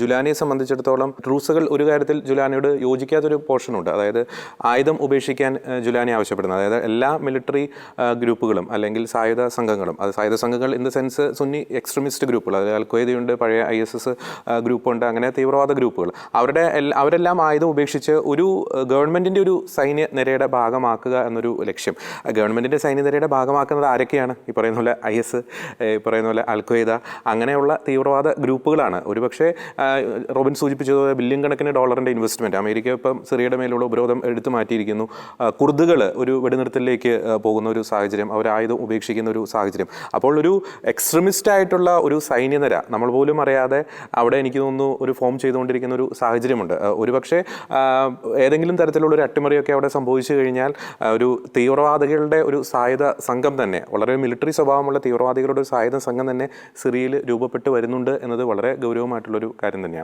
ജുലാനിയെ സംബന്ധിച്ചിടത്തോളം ട്രൂസുകൾ ഒരു കാര്യത്തിൽ ജുലാനിയോട് യോജിക്കാത്തൊരു പോർഷനുണ്ട്. അതായത് ആയുധം ഉപേക്ഷിക്കാൻ ജുലാനി ആവശ്യപ്പെടുന്നത്. അതായത് എല്ലാ മിലിറ്ററി ഗ്രൂപ്പുകളും അല്ലെങ്കിൽ സായുധ സംഘങ്ങളും, അത് സായുധ സംഘങ്ങൾ in the sense Sunni extremist ഗ്രൂപ്പുകൾ, അതായത് അൽഖ്വയ്ദയുണ്ട്, പഴയ ISS ഗ്രൂപ്പുണ്ട്, അങ്ങനെ തീവ്രവാദ ഗ്രൂപ്പുകൾ, അവരെല്ലാം ആയുധം ഉപേക്ഷിച്ച് ഒരു ഗവൺമെൻറ്റിൻ്റെ ഒരു സൈന്യ നിരയുടെ ഭാഗമാക്കുക എന്നൊരു ലക്ഷ്യം. ഗവൺമെൻറ്റിൻ്റെ സൈന്യനിരയുടെ ഭാഗമാക്കുന്നത് ആരൊക്കെയാണ്? ഈ പറയുന്ന പോലെ IS, പറയുന്ന പോലെ അൽഖ്വയ്ദ, അങ്ങനെയുള്ള തീവ്രവാദ ഗ്രൂപ്പുകളാണ്. ഒരുപക്ഷെ റോബിൻ സൂചിപ്പിച്ചതുപോലെ ബില്യൺ കണക്കിന് ഡോളറിൻ്റെ ഇൻവെസ്റ്റ്മെൻറ്റ് അമേരിക്ക ഇപ്പം സിറിയയുടെ മേലുള്ള ഉപരോധം എടുത്തു മാറ്റിയിരിക്കുന്നു. കുർദുകൾ ഒരു വെടിനിർത്തലിലേക്ക് പോകുന്ന ഒരു സാഹചര്യം, അവർ ആയുധം ഉപേക്ഷിക്കുന്ന ഒരു സാഹചര്യം. അപ്പോൾ ഒരു എക്സ്ട്രീമിസ്റ്റ് ആയിട്ടുള്ള ഒരു സൈന്യനിര നമ്മൾ പോലും അറിയാതെ അവിടെ എനിക്ക് തോന്നുന്നു ഒരു ഫോം ചെയ്തുകൊണ്ടിരിക്കുന്ന ഒരു സാഹചര്യമുണ്ട്. ഒരുപക്ഷെ ഏതെങ്കിലും തരത്തിലുള്ള ഒരു അട്ടിമറിയൊക്കെ അവിടെ സംഭവിച്ചു കഴിഞ്ഞാൽ ഒരു തീവ്രവാദികളുടെ ഒരു സായുധ സംഘം തന്നെ, വളരെ മിലിറ്ററി സ്വഭാവമുള്ള തീവ്രവാദികളുടെ ഒരു സായുധ സംഘം തന്നെ സിറിയയിൽ രൂപപ്പെട്ട് വരുന്നുണ്ട് എന്നത് വളരെ ഗൗരവമായിട്ടുള്ളൊരു കാര്യം തന്നെയാണ്.